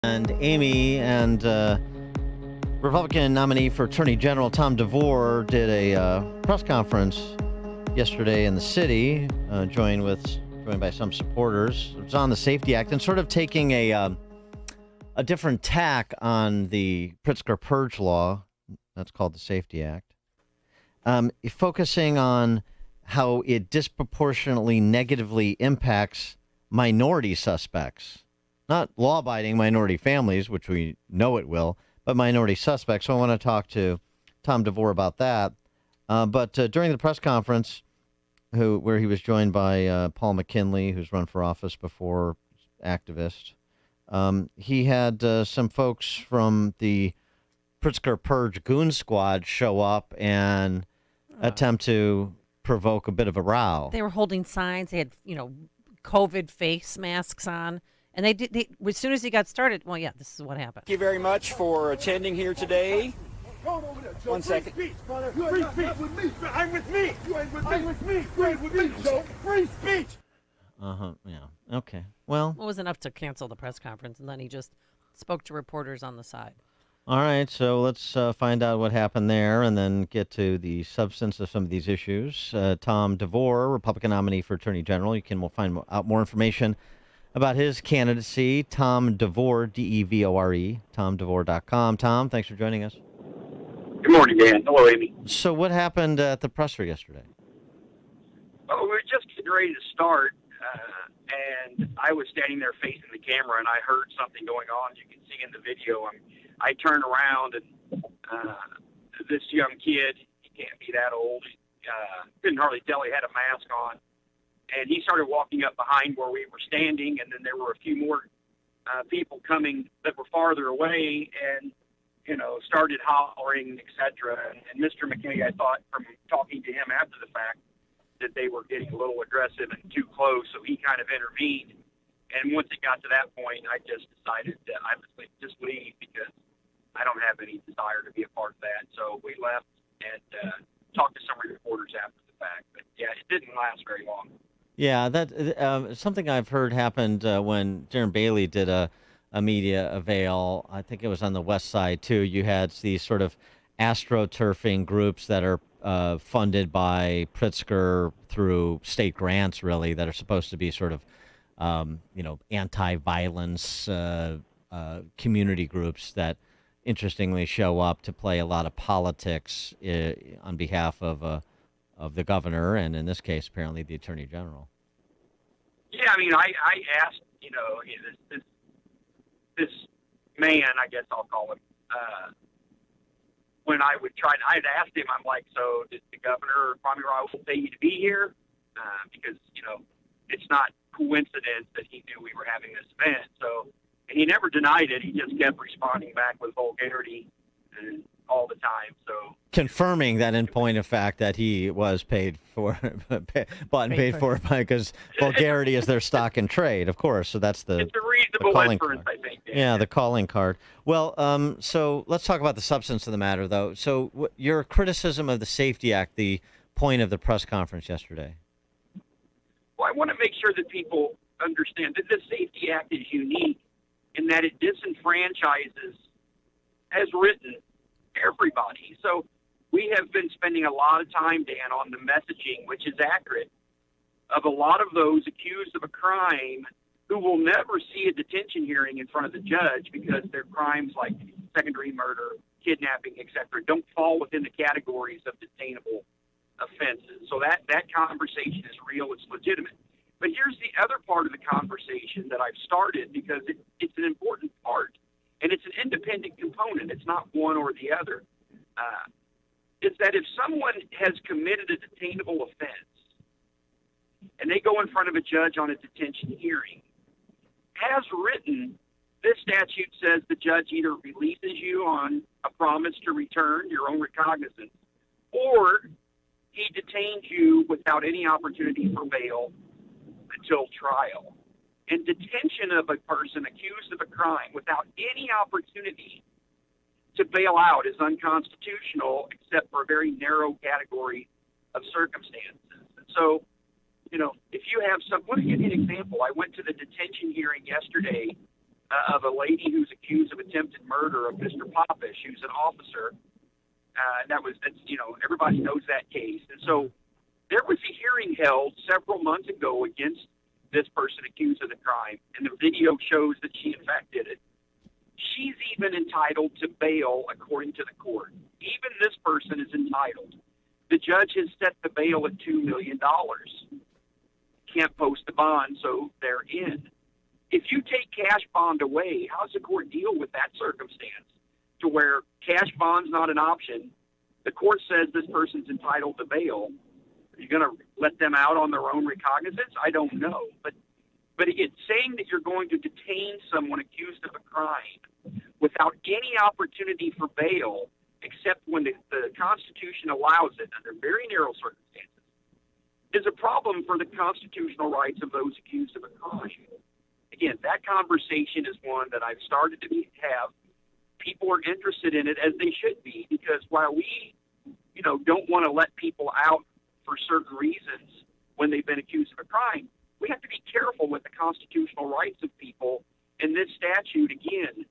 And Amy and Republican nominee for Attorney General Tom DeVore did a press conference yesterday in the city, joined by some supporters. It was on the Safety Act and sort of taking a different tack on the Pritzker Purge law. That's called the Safety Act. Focusing on how it disproportionately negatively impacts minority suspects. Not law-abiding minority families, which we know it will, but minority suspects. So I want to talk to Tom DeVore about that. But during the press conference, where he was joined by Paul McKinley, who's run for office before, activist, he had some folks from the Pritzker Purge Goon Squad show up and attempt to provoke a bit of a row. They were holding signs. They had, COVID face masks on. And they did. As soon as he got started, well, yeah, this is what happened. Thank you very much for attending here today. 1 second. Free speech. I'm with me. You ain't with me. I'm with me. You ain't with me, Joe. Free speech. Yeah. Okay. Well, it was enough to cancel the press conference, and then he just spoke to reporters on the side. All right. So let's find out what happened there, and then get to the substance of some of these issues. Tom DeVore, Republican nominee for Attorney General. We'll find out more information about his candidacy. Tom DeVore, DeVore, TomDeVore.com. Tom, thanks for joining us. Good morning, Dan. Hello, Amy. So what happened at the presser yesterday? Oh, we were just getting ready to start, and I was standing there facing the camera, and I heard something going on. You can see in the video. I turned around, and this young kid, he can't be that old, couldn't hardly tell he had a mask on. And he started walking up behind where we were standing, and then there were a few more people coming that were farther away and, started hollering, et cetera. And Mr. McKinney, I thought from talking to him after the fact that they were getting a little aggressive and too close, so he kind of intervened. And once it got to that point, I just decided that I was like, just leave because I don't have any desire to be a part of that. So we left and talked to some reporters after the fact. But, yeah, it didn't last very long. Yeah, that something I've heard happened when Darren Bailey did a media avail. I think it was on the west side, too. You had these sort of astroturfing groups that are funded by Pritzker through state grants, really, that are supposed to be sort of, anti-violence community groups that, interestingly, show up to play a lot of politics on behalf of the governor, and in this case, apparently the attorney general. Yeah, I asked, this man, I guess I'll call him, when I would I'd asked him, I'm like, so did the governor Kwame Raoul pay you to be here? Because, it's not coincidence that he knew we were having this event. So, and he never denied it. He just kept responding back with vulgarity and all the time. So confirming that in point of fact that he was paid for, bought and paid for, because vulgarity is their stock in trade, of course. So that's it's a reasonable inference, I think. Yeah, the calling card. Well, so let's talk about the substance of the matter, though. So your criticism of the Safety Act, the point of the press conference yesterday. Well, I want to make sure that people understand that the Safety Act is unique in that it disenfranchises, as written, everybody. So we have been spending a lot of time, Dan, on the messaging, which is accurate, of a lot of those accused of a crime who will never see a detention hearing in front of the judge because their crimes like second-degree murder, kidnapping, et cetera, don't fall within the categories of detainable offenses. So that conversation is real, it's legitimate. But here's the other part of the conversation that I've started because it's an important part. And it's an independent component. It's not one or the other. It's that if someone has committed a detainable offense and they go in front of a judge on a detention hearing, as written, this statute says the judge either releases you on a promise to return your own recognizance, or he detains you without any opportunity for bail until trial. And detention of a person accused of a crime without any opportunity to bail out is unconstitutional except for a very narrow category of circumstances. And so, if you have let me give you an example. I went to the detention hearing yesterday of a lady who's accused of attempted murder of Mr. Popish, who's an officer. Everybody knows that case. And so there was a hearing held several months ago against this person accused of the crime, and the video shows that she in fact did it. She's even entitled to bail according to the court. Even this person is entitled. The judge has set the bail at $2 million. Can't post a bond, so they're in. If you take cash bond away, how does the court deal with that circumstance to where cash bond's not an option? The court says this person's entitled to bail. Are you going to let them out on their own recognizance? I don't know. But again, saying that you're going to detain someone accused of a crime without any opportunity for bail, except when the Constitution allows it under very narrow circumstances, is a problem for the constitutional rights of those accused of a crime. Again, that conversation is one that I've started to have. People are interested in it, as they should be, because while we, don't want to let people out for certain reasons when they've been accused of a crime, we have to be careful with the constitutional rights of people. And this statute, again,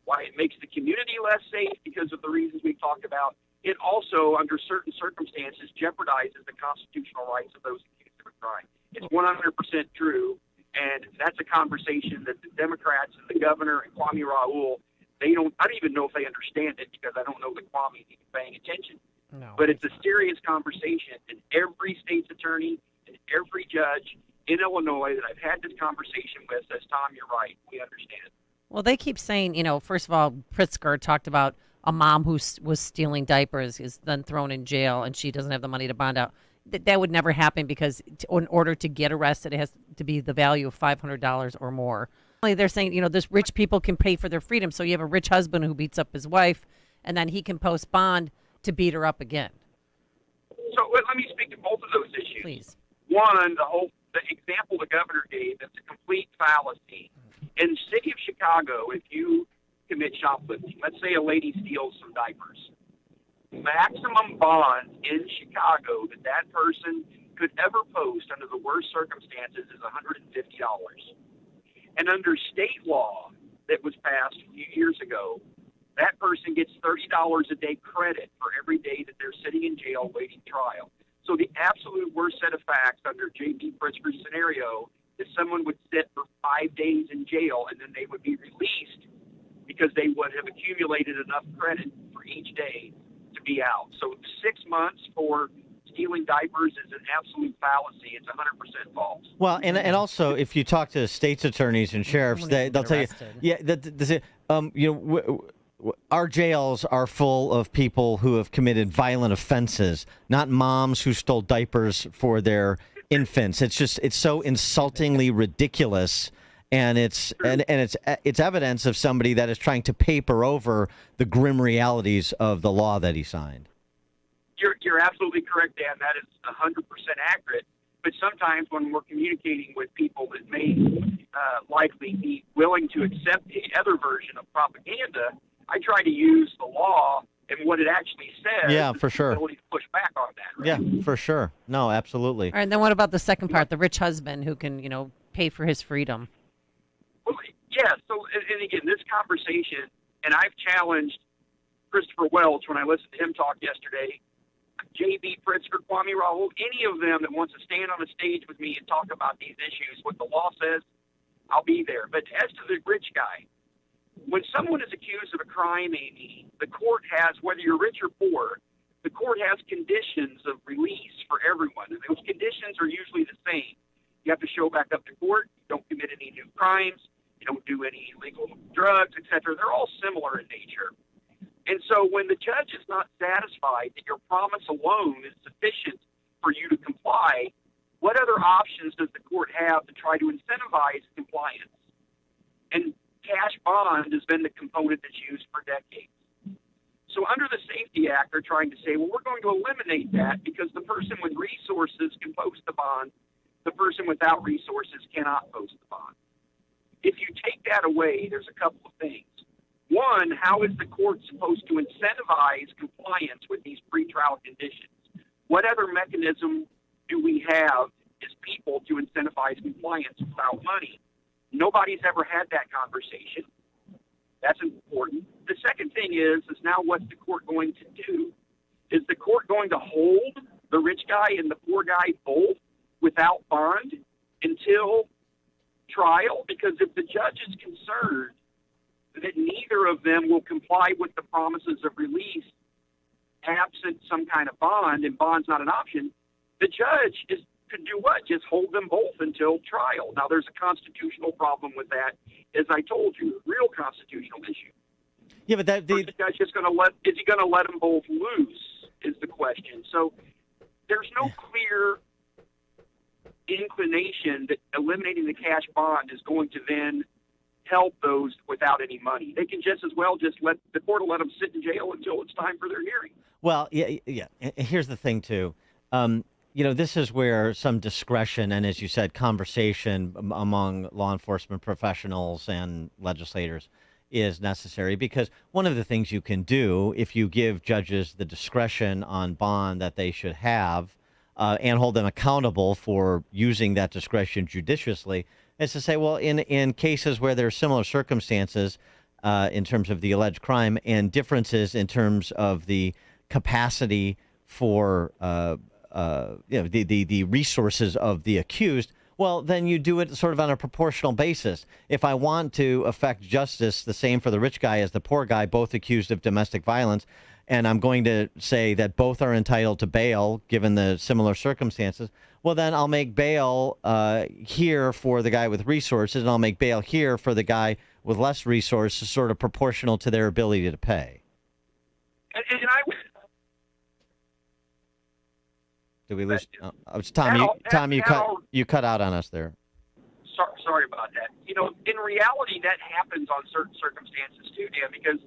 why it makes the community less safe because of the reasons we've talked about, it also, under certain circumstances, jeopardizes the constitutional rights of those accused of a crime. It's 100% true, and that's a conversation that the Democrats and the governor and Kwame Raoul, I don't even know if they understand it, because I don't know that Kwame's even paying attention. No. But it's a serious conversation, and every state's attorney and every judge in Illinois that I've had this conversation with says, Tom, you're right. We understand. Well, they keep saying, first of all, Pritzker talked about a mom who was stealing diapers is then thrown in jail, and she doesn't have the money to bond out. That would never happen, because in order to get arrested, it has to be the value of $500 or more. They're saying, this rich people can pay for their freedom. So you have a rich husband who beats up his wife, and then he can post bond to beat her up again. So let me speak to both of those issues. Please. One, the example the governor gave, that's a complete fallacy. In the city of Chicago, if you commit shoplifting, let's say a lady steals some diapers, maximum bond in Chicago that person could ever post under the worst circumstances is $150. And under state law that was passed a few years ago, that person gets $30 a day credit for every day that they're sitting in jail waiting trial. So the absolute worst set of facts under J.B. Pritzker's scenario is someone would sit for 5 days in jail, and then they would be released because they would have accumulated enough credit for each day to be out. So 6 months for stealing diapers is an absolute fallacy. It's 100% false. Well, and also, if you talk to state's attorneys and sheriffs, they'll tell you, our jails are full of people who have committed violent offenses, not moms who stole diapers for their infants. It's so insultingly ridiculous, and it's evidence of somebody that is trying to paper over the grim realities of the law that he signed. You're absolutely correct, Dan. That is 100% accurate. But sometimes when we're communicating with people that may likely be willing to accept the other version of propaganda, I try to use the law and what it actually says. Yeah, for sure. Ability to push back on that. Right? Yeah, for sure. No, absolutely. All right, and then what about the second part, the rich husband who can, pay for his freedom? Well, yeah. So, and again, this conversation, and I've challenged Christopher Welch when I listened to him talk yesterday, J.B. Pritzker, Kwame Raoul, any of them that wants to stand on a stage with me and talk about these issues, what the law says, I'll be there. But as to the rich guy, when someone is accused of a crime, Amy, the court has, whether you're rich or poor, the court has conditions of release for everyone. And those conditions are usually the same. You have to show back up to court. You don't commit any new crimes. You don't do any illegal drugs, etc. They're all similar in nature. And so when the judge is not satisfied that your promise alone is sufficient for you to comply, what other options does the court have to try to incentivize compliance? And cash bond has been the component that's used for decades. So under the Safety Act, they're trying to say, well, we're going to eliminate that because the person with resources can post the bond. The person without resources cannot post the bond. If you take that away, there's a couple of things. One, how is the court supposed to incentivize compliance with these pretrial conditions? What other mechanism do we have as people to incentivize compliance without money? Nobody's ever had that conversation. That's important. The second thing is now what's the court going to do? Is the court going to hold the rich guy and the poor guy both without bond until trial? Because if the judge is concerned that neither of them will comply with the promises of release absent some kind of bond, and bond's not an option, the judge could do what? Just hold them both until trial. Now, there's a constitutional problem with that, as I told you, real constitutional issue. Yeah, but Is the judge just going to is he going to let them both loose is the question. So there's no clear inclination that eliminating the cash bond is going to then help those without any money. They can just as well just let the court will let them sit in jail until it's time for their hearing. Well, yeah. And here's the thing, too. This is where some discretion and, as you said, conversation among law enforcement professionals and legislators is necessary, because one of the things you can do if you give judges the discretion on bond that they should have and hold them accountable for using that discretion judiciously is to say, well, in cases where there are similar circumstances in terms of the alleged crime and differences in terms of the capacity for the resources of the accused, well, then you do it sort of on a proportional basis. If I want to affect justice the same for the rich guy as the poor guy, both accused of domestic violence, and I'm going to say that both are entitled to bail given the similar circumstances, well, then I'll make bail here for the guy with resources, and I'll make bail here for the guy with less resources, sort of proportional to their ability to pay. And I would. Did we lose? It's Tom. Tom, you cut out on us there. Sorry about that. In reality, that happens on certain circumstances too, Dan, because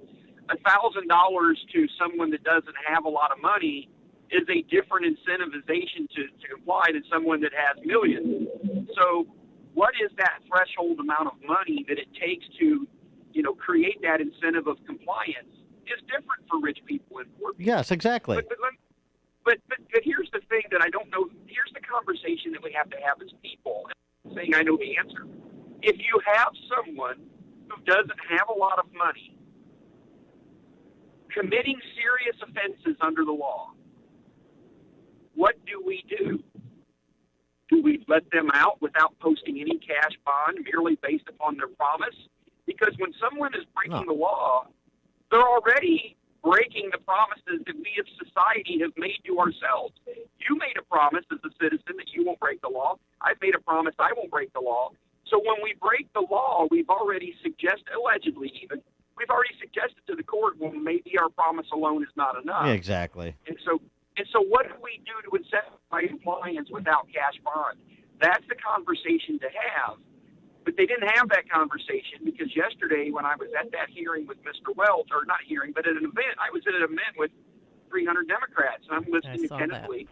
$1,000 to someone that doesn't have a lot of money is a different incentivization to comply than someone that has millions. So what is that threshold amount of money that it takes to, create that incentive of compliance is different for rich people and poor people. Yes, exactly. But here's the thing that I don't know. Here's the conversation that we have to have as people. Saying I know the answer. If you have someone who doesn't have a lot of money committing serious offenses under the law, what do we do? Do we let them out without posting any cash bond merely based upon their promise? Because when someone is breaking the law, they're already breaking the promises that we as society have made to ourselves. You made a promise as a citizen that you won't break the law. I've made a promise I won't break the law. So when we break the law, we've already suggested, allegedly even, we've already suggested to the court, well, maybe our promise alone is not enough. Yeah, exactly. And so what do we do to incentivize compliance without cash bond? That's the conversation to have. But they didn't have that conversation because yesterday when I was at that hearing with Mr. Welch, or not hearing, but at an event, I was at an event with 300 Democrats, and I'm listening attentively.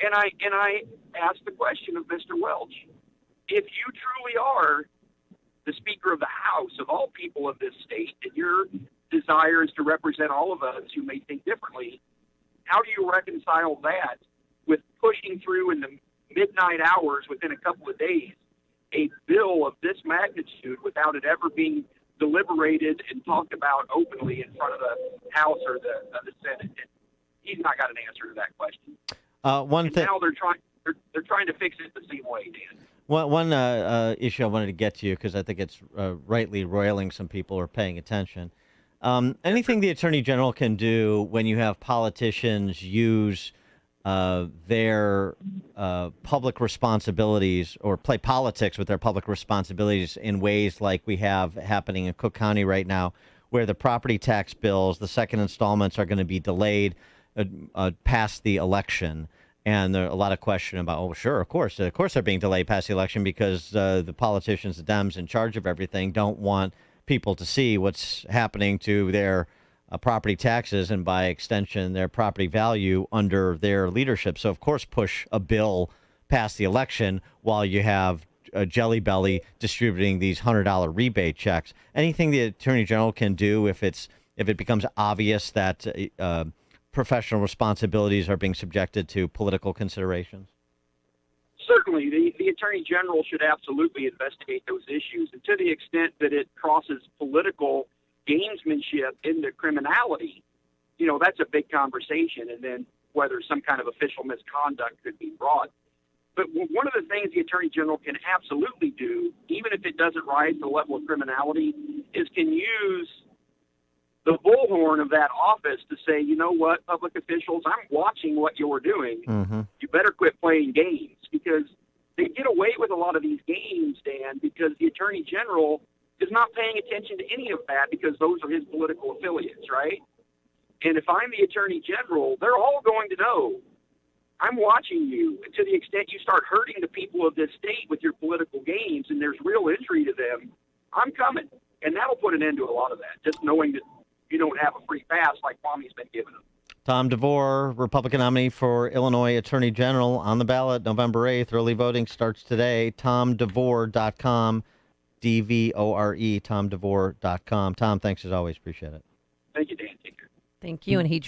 And I asked the question of Mr. Welch, if you truly are the Speaker of the House of all people of this state, and your desire is to represent all of us who may think differently, how do you reconcile that with pushing through in the midnight hours within a couple of days a bill of this magnitude without it ever being deliberated and talked about openly in front of the House or the Senate? And he's not got an answer to that question. Now they're trying to fix it the same way, Dan. One issue I wanted to get to you, because I think it's rightly roiling some people who are paying attention. Anything the Attorney General can do when you have politicians use their public responsibilities or play politics with their public responsibilities in ways like we have happening in Cook County right now, where the property tax bills, the second installments, are going to be delayed past the election. And there are a lot of question about, oh, sure, of course they're being delayed past the election because the politicians, the Dems in charge of everything, don't want people to see what's happening to their property taxes and, by extension, their property value under their leadership. So, of course, push a bill past the election while you have Jelly Belly distributing these $100 rebate checks. Anything the Attorney General can do if it becomes obvious that professional responsibilities are being subjected to political considerations? certainly, the Attorney General should absolutely investigate those issues. And to the extent that it crosses political gamesmanship into criminality, that's a big conversation. And then whether some kind of official misconduct could be brought. But one of the things the Attorney General can absolutely do, even if it doesn't rise to the level of criminality, is can use the bullhorn of that office to say, you know what, public officials, I'm watching what you're doing. Mm-hmm. You better quit playing games, because they get away with a lot of these games, Dan, because the Attorney General is not paying attention to any of that because those are his political affiliates, right? And if I'm the Attorney General, they're all going to know I'm watching you. And to the extent you start hurting the people of this state with your political games and there's real injury to them, I'm coming. And that'll put an end to a lot of that, just knowing that you don't have a free pass like Kwami's been giving them. Tom DeVore, Republican nominee for Illinois Attorney General, on the ballot November 8th. Early voting starts today. TomDevore.com, DVORE, TomDevore.com. Tom, thanks as always. Appreciate it. Thank you, Dan. Take care. Thank you. And he